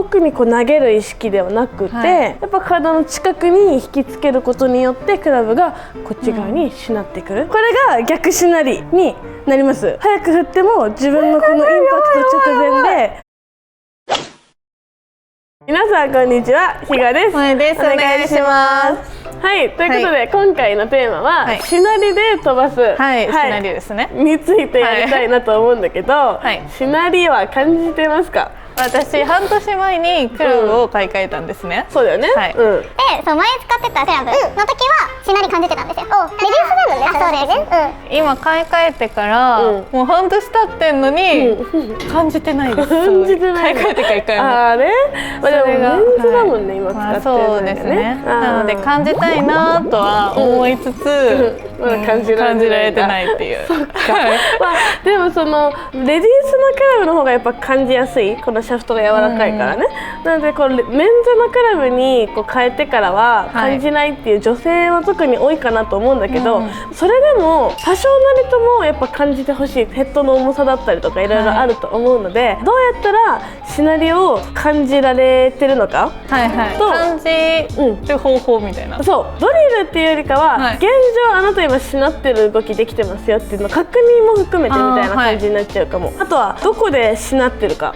遠くにこう投げる意識ではなくて、やっぱ体の近くに引きつけることによってクラブがこっち側にしなってくる、これが逆しなりになります。早く振っても自分のこのインパクト直前で。皆さんこんにちは、ひがです。萌です。お願いします。はい、ということで、今回のテーマは、しなりで飛ばす、しなりですね。についてやりたいなと思うんだけど、しなりは感じてますか？私半年前にクラブを買い替えたんですね。そうだよね。で、そう前使ってたクラブの時はしなり感じてたんですよ。レディースなのね。そうですね。今買い替えてからもう半年経ってんのに感じてないです。感じてない。買い替えてから一回も。あれ？でもメンズだもんね、今使ってるのね。そうですね。なので感じたいなとは思いつつ感じられてないっていう。でもそのレディースのクラブの方がやっぱ感じやすい。このシャフトが柔らかいからね。なのでこうメンズのクラブにこう変えてからは感じないっていう女性は特に多いかなと思うんだけど、それでも多少なりともやっぱ感じてほしい。ヘッドの重さだったりとかいろいろあると思うので、どうやったらしなりを感じられてるのか、感じる方法みたいな。そうドリルっていうよりかは、現状あなた今しなってる動きできてますよっていうの確認も含めてみたいな感じになっちゃうかも。あとはどこでしなってるか、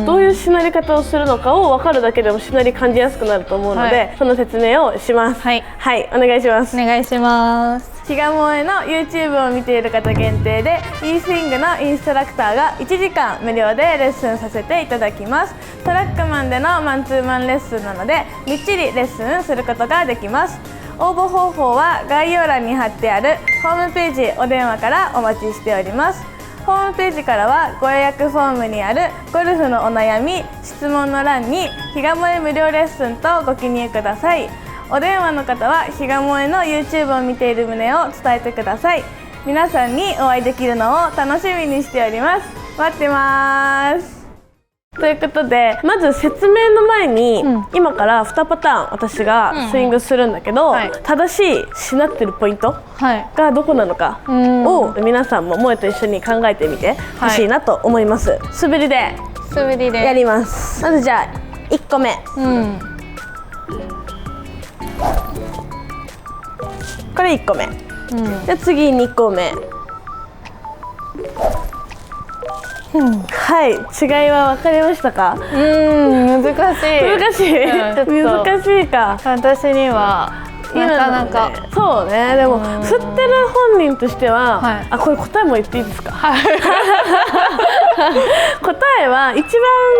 どういうしなり方をするのかを分かるだけでもしなり感じやすくなると思うので、その説明をします。はい、お願いします。お願いします。ひがもえの YouTube を見ている方限定で e スイングのインストラクターが1時間無料でレッスンさせていただきます。トラックマンでのマンツーマンレッスンなのでみっちりレッスンすることができます。応募方法は概要欄に貼ってあるホームページお電話からお待ちしております。ホームページからはご予約フォームにあるゴルフのお悩み質問の欄にひがもえ無料レッスンとご記入ください。お電話の方はひがもえの YouTube を見ている旨を伝えてください。皆さんにお会いできるのを楽しみにしております。待ってます。ということで、まず説明の前に、今から2パターン私がスイングするんだけど、正しいしなってるポイントがどこなのかを皆さんも萌えと一緒に考えてみてほしいなと思います。素振りでやります。まずじゃあ1個目、これ1個目、じゃあ次2個目。はい、違いは分かりましたか？難しいか。私にはなかなか。そうね。でも振ってる本人としては、これ答えも言っていいですか？答えは一番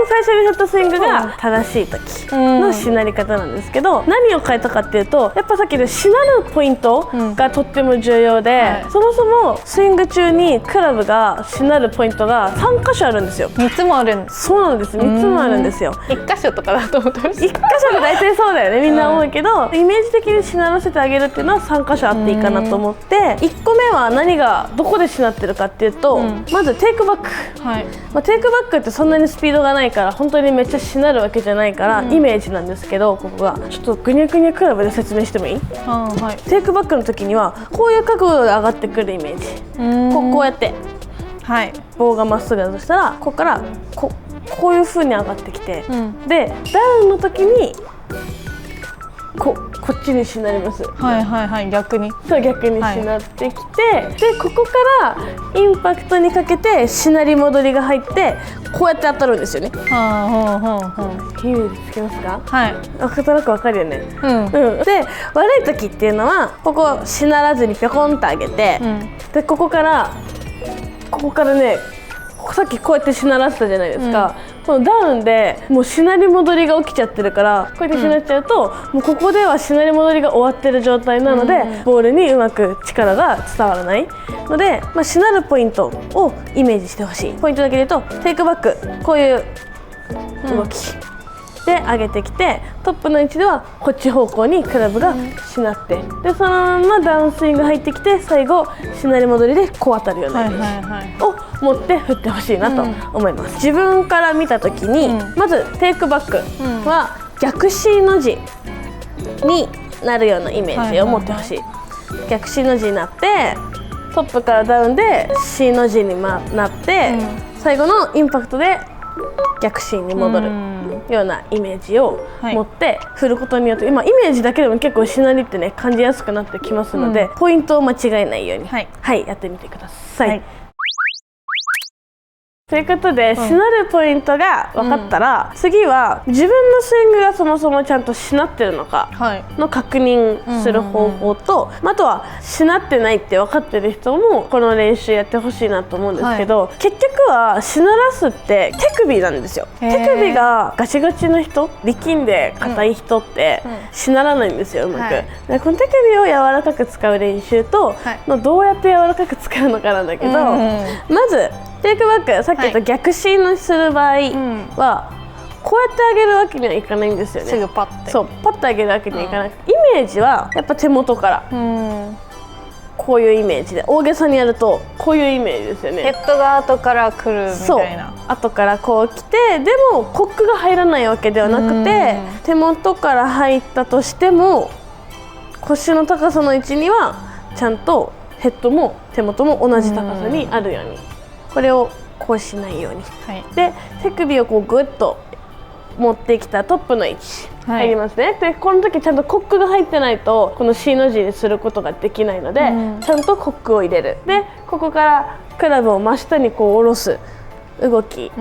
最初に振ったスイングが正しい時のしなり方なんですけど、何を変えたかっていうと、やっぱさっきのしなるポイントがとっても重要で、そもそもスイング中にクラブがしなるポイントが3箇所あるんですよ。3つもあるんです。そうなんです。3つもあるんですよ。1箇所とかだと思ってました。1箇所が大体そうだよね。みんな思うけど、イメージ的にしならせてあげるっていうのは3箇所あっていいかなと思って、1個目は何がどこでしなってるかっていうと、まずテイクバック。テイクバックってそんなにスピードがないから本当にめっちゃしなるわけじゃないからイメージなんですけど、ここがちょっとグニャグニャクラブで説明してもいい？テイクバックの時にはこういう角度で上がってくるイメージ。こうやって、棒がまっすぐだとしたらここからこういう風に上がってきて、でダウンの時にこっちにしなります。逆に。そう、逆にしなってきて、でここからインパクトにかけてしなり戻りが入ってこうやって当たるんですよね。イメージつきますか？なんとなくわかるよね。で悪い時っていうのはここしならずにぴょこんと上げて、でここからね、さっきこうやってしならせたじゃないですか。このダウンでもうしなり戻りが起きちゃってるから、こうやってしなっちゃうと、もうここではしなり戻りが終わってる状態なので、ボールにうまく力が伝わらないので、しなるポイントをイメージしてほしい。ポイントだけで言うとテイクバック、こういう動きで上げてきて、トップの位置ではこっち方向にクラブがしなって、でそのままダウンスイング入ってきて、最後しなり戻りでこう当たるようなイメージを持って振ってほしいなと思います。自分から見た時に、まずテイクバックは逆 C の字になるようなイメージを持ってほしい。逆 C の字になってトップからダウンで C の字になって、最後のインパクトで逆 C に戻る。ようなイメージを持って振ることによって、今イメージだけでも結構しなりってね感じやすくなってきますので、ポイントを間違えないように、はい、やってみてください。ということで、しなるポイントが分かったら、次は自分のスイングがそもそもちゃんとしなってるのかの確認する方法と、あとはしなってないって分かってる人もこの練習やってほしいなと思うんですけど、結局はしならすって手首なんですよ。手首がガチガチの人、力んで硬い人ってしならないんですよ、うまく。でこの手首を柔らかく使う練習と、どうやって柔らかく使うのかなんだけど、まずテイクバック、さっき言った逆進する場合は、こうやって上げるわけにはいかないんですよね。すぐパッて、そうパッと上げるわけにはいかなくて、イメージはやっぱ手元から、こういうイメージで、大げさにやるとこういうイメージですよね。ヘッドが後から来るみたいな。後からこう来て、でもコックが入らないわけではなくて、手元から入ったとしても腰の高さの位置にはちゃんとヘッドも手元も同じ高さにあるように、これをこうしないように、で手首をこうグッと持ってきたトップの位置入りますね。でこの時ちゃんとコックが入ってないとこの C の字にすることができないので、ちゃんとコックを入れる。でここからクラブを真下にこう下ろす動き、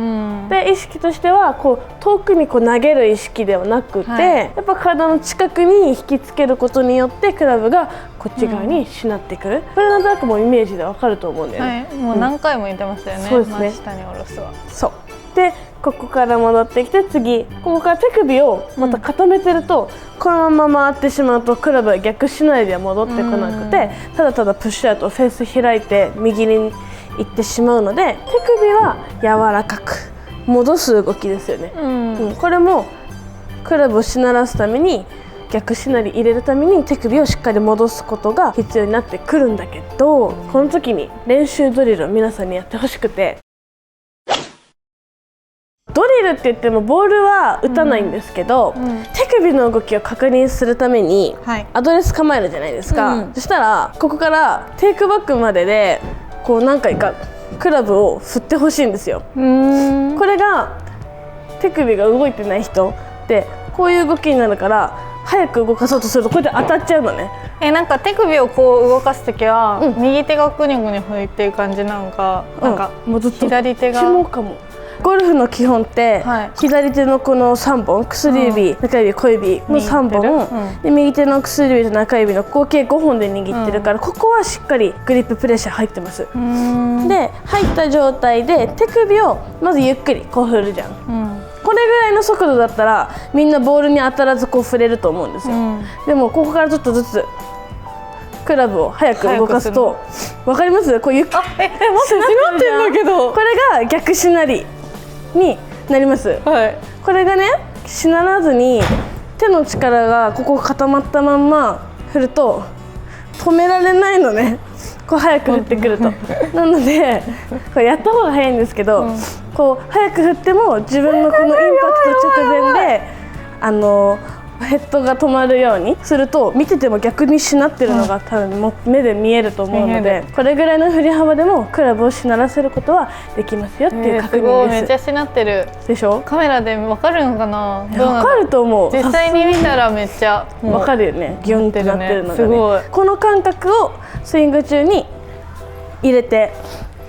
で意識としてはこう遠くにこう投げる意識ではなくて、やっぱ体の近くに引きつけることによってクラブがこっち側にしなってくる。これなんとなくもうイメージでわかると思うんだよね。もう何回も言ってましたよね。そうですね。真下に下ろすは。そうでここから戻ってきて、次ここから手首をまた固めてると、このまま回ってしまうとクラブが逆しないでは戻ってこなくて、ただただプッシュアウト、フェース開いて右に行ってしまうので、手首は柔らかく戻す動きですよね。これもクラブをしならすために、逆しなり入れるために手首をしっかり戻すことが必要になってくるんだけど、この時に練習ドリルを皆さんにやってほしくて、ドリルって言ってもボールは打たないんですけど、手首の動きを確認するためにアドレス構えるじゃないですか。そしたらここからテイクバックまででこう何回かクラブを振ってほしいんですよ。これが手首が動いてない人でこういう動きになるから、早く動かそうとするとこうやって当たっちゃうのね。なんか手首をこう動かすときは、右手がグニグニ振ってる感じなんか、なんかもうずっと左手がかも。ゴルフの基本って、左手のこの3本、薬指、中指、小指の3本、で右手の薬指と中指の合計5本で握ってるから、ここはしっかりグリッププレッシャー入ってます。で入った状態で手首をまずゆっくりこう振るじゃん。これぐらいの速度だったらみんなボールに当たらずこう振れると思うんですよ。でもここからちょっとずつクラブを早く動かすと、わかります？こうゆっくり待ってんだけど、これが逆しなりになります。これがね、しならずに手の力がここ固まったまんま振ると止められないのね。こう早く振ってくるとなのでこれやった方が早いんですけど、こう早く振っても自分のこのインパクト直前でヘッドが止まるようにすると、見てても逆にしなってるのが多分目で見えると思うので、これぐらいの振り幅でもクラブをしならせることはできますよっていう確認です。めっちゃしなってるでしょ。カメラでわかるのかな。わかると思う。実際に見たらめっちゃわかるよね。ギュンってなってるのがね。すごい。この感覚をスイング中に入れて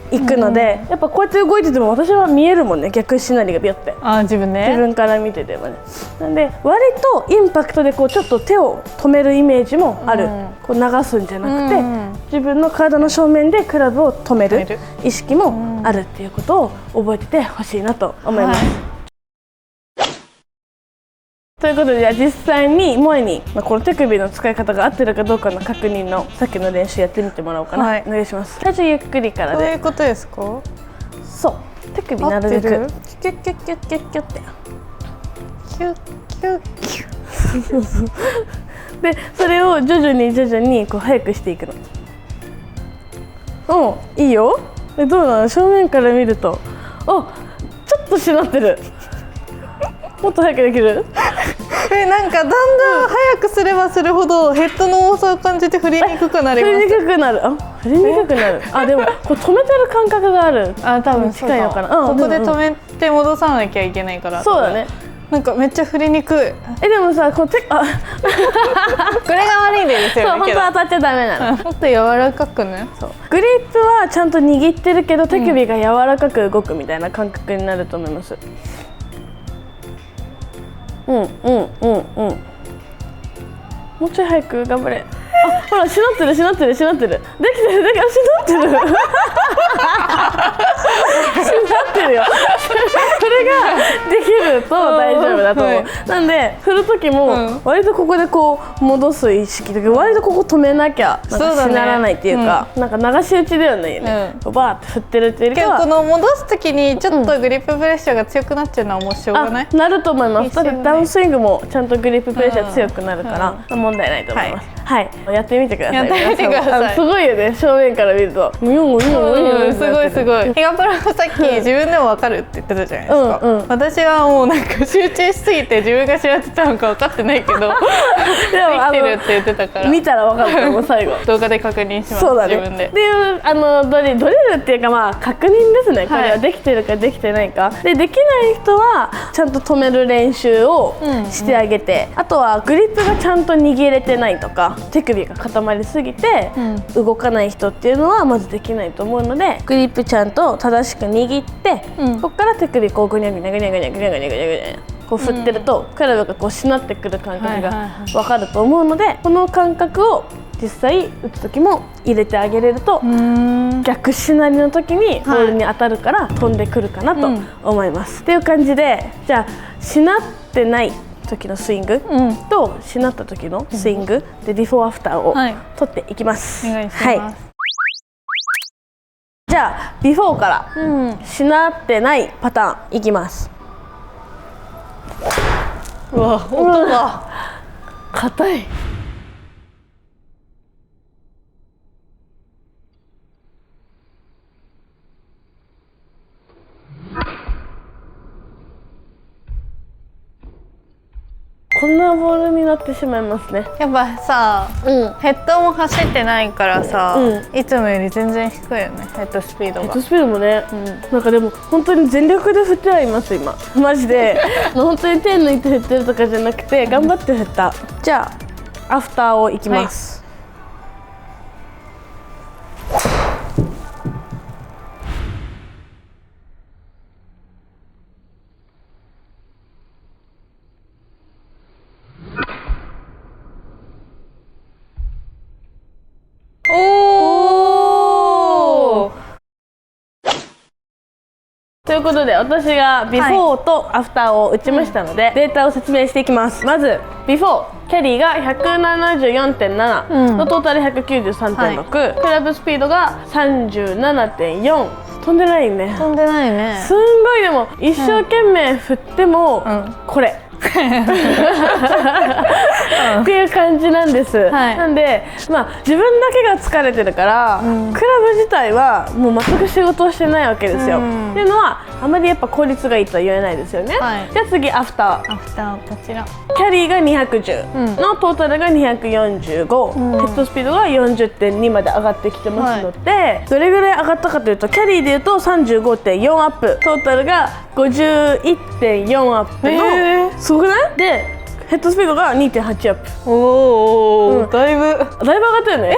いくので、やっぱこうやって動いてても私は見えるもんね、逆しなりがビヨって。自分から見ててもね。なんで割とインパクトでこうちょっと手を止めるイメージもある。こう流すんじゃなくて、自分の体の正面でクラブを止める意識もあるっていうことを覚えててほしいなと思います。ということで、じゃあ実際に萌えにこの手首の使い方が合ってるかどうかの確認のさっきの練習やってみてもらおうかな。お願いします。最初ゆっくりからで。そういうことですか？そう、手首なるべくキュッキュッキュッキュッキュッキュッってキュッキュッキュッで、それを徐々にこう速くしていくの。いいよ。どうなの？正面から見るとちょっとしなってる。もっと早くできる？なんかだんだん早くすればするほどヘッドの重さを感じて振りにくくなります。振りにくくなる。でもこう止めてる感覚がある。多分近いのかな。ここで止めて戻さなきゃいけないから。そうだね。なんかめっちゃ振りにくい。でもさこうこれが悪いんですよね。そう本当は当たっちゃダメなの。もっと柔らかくね。そうグリップはちゃんと握ってるけど手首が柔らかく動くみたいな感覚になると思います。もうちょい早く頑張れ。ほらしなってるできてるしなってるしなってるよそれができると大丈夫だと思う、なんで振る時も割とここでこう戻す意識とか割とここ止めなきゃなんかしならないっていうか、なんか流し打ちだよね、バーって振ってるっていうよりかはこの戻す時にちょっとグリッププレッシャーが強くなっちゃうのはもうしょうがない。なると思います。だってダウンスイングもちゃんとグリッププレッシャー強くなるから問題ないと思います。はい、やってみてください。すごいよね、正面から見ると。すごいすごい。ヒガプロもさっき自分でも分かるって言ってたじゃないですか。私はもうなんか集中しすぎて自分が知らってたのか分かってないけどできてるって言ってたから見たら分かると思う。最後動画で確認します。そうだね。自分でっていうドリルっていうかまあ確認ですね。これはできてるかできてないかで、できない人はちゃんと止める練習をしてあげて、あとはグリップがちゃんと握れてないとか手首が固まりすぎて動かない人っていうのはまずできないと思うので、グリップちゃんと正しく握って、ここから手首こうぐにゃぐにゃぐにゃぐにゃぐにゃぐにゃぐにゃぐにゃこう振ってると、クラブがこうしなってくる感覚が分かると思うので、この感覚を実際打つ時も入れてあげれると逆しなりの時にボールに当たるから飛んでくるかなと思います。っていう感じで、じゃあしなってない時のスイングとしなった時のスイングでビフォーアフターを取っていきます。お願いします。はい、じゃあビフォーからしなってないパターンいきます。うわ、音が硬い。こんなボールになってしまいますね。やっぱさ、ヘッドも走ってないからさ、いつもより全然低いよね、ヘッドスピードが。ヘッドスピードもね、なんかでも本当に全力で振ってはいます今。マジで本当に手抜いて振ってるとかじゃなくて頑張って振った。じゃあアフターをいきます。ということで私がビフォーとアフターを打ちましたので、データを説明していきます。まずビフォーキャリーが 174.7、のトータル 193.6、クラブスピードが 37.4。飛んでないね。飛んでないね。すんごい。でも一生懸命振ってもこれっていう感じなんです、なんでまあ自分だけが疲れてるから、クラブ自体はもう全く仕事をしてないわけですよ、っていうのはあまりやっぱ効率がいいとは言えないですよね、じゃあ次アフター。アフターこちらキャリーが210、のトータルが245、ヘッドスピードが 40.2 まで上がってきてますので、どれぐらい上がったかというとキャリーでいうと 35.4 アップ、トータルが 51.4 アップの、すごくない？でヘッドスピードが 2.8 アップ。だいぶ上がったよね。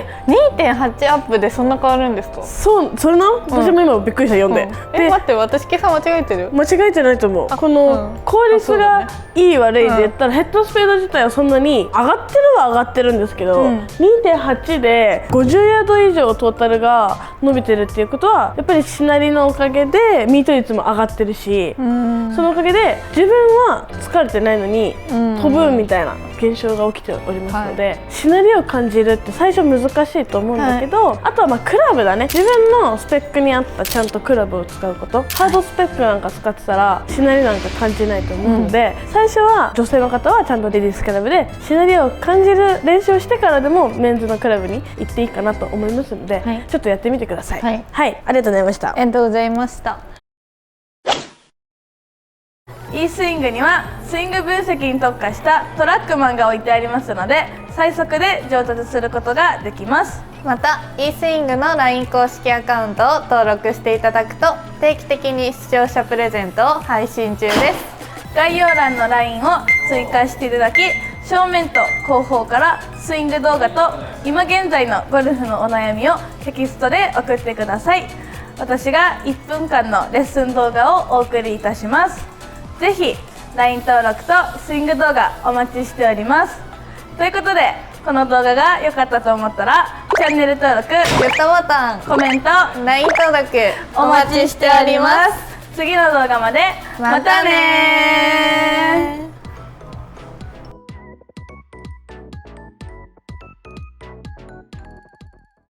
2.8 アップでそんな変わるんですか？それな、私も今びっくりした、読んで。待って、私計算間違えてる？間違えてないと思う。この効率がいい悪いで言ったらヘッドスピード自体はそんなに上がってるは上がってるんですけど、2.8 で50ヤード以上トータルが伸びてるっていうことはやっぱりしなりのおかげでミート率も上がってるし、そのおかげで自分は疲れてないのに飛ぶみたいな現象が起きておりますので、しなりを感じるって最初難しいと思うんだけど、あとはまあクラブだね。自分のスペックに合ったちゃんとクラブを使うこと。ハードスペックなんか使ってたらしなりなんか感じないと思うので、最初は女性の方はちゃんとレディースクラブでしなりを感じる練習をしてからでもメンズのクラブに行っていいかなと思いますので、ちょっとやってみてください。はい、ありがとうございました。ありがとうございました。e スイングにはスイング分析に特化したトラックマンが置いてありますので、最速で上達することができます。また e スイングの LINE 公式アカウントを登録していただくと定期的に視聴者プレゼントを配信中です。概要欄の LINE を追加していただき、正面と後方からスイング動画と今現在のゴルフのお悩みをテキストで送ってください。私が1分間のレッスン動画をお送りいたします。ぜひ LINE 登録とスイング動画お待ちしております。ということで、この動画が良かったと思ったらチャンネル登録、グッドボタン、コメント、 LINE 登録お待ちしております。次の動画までまたねー。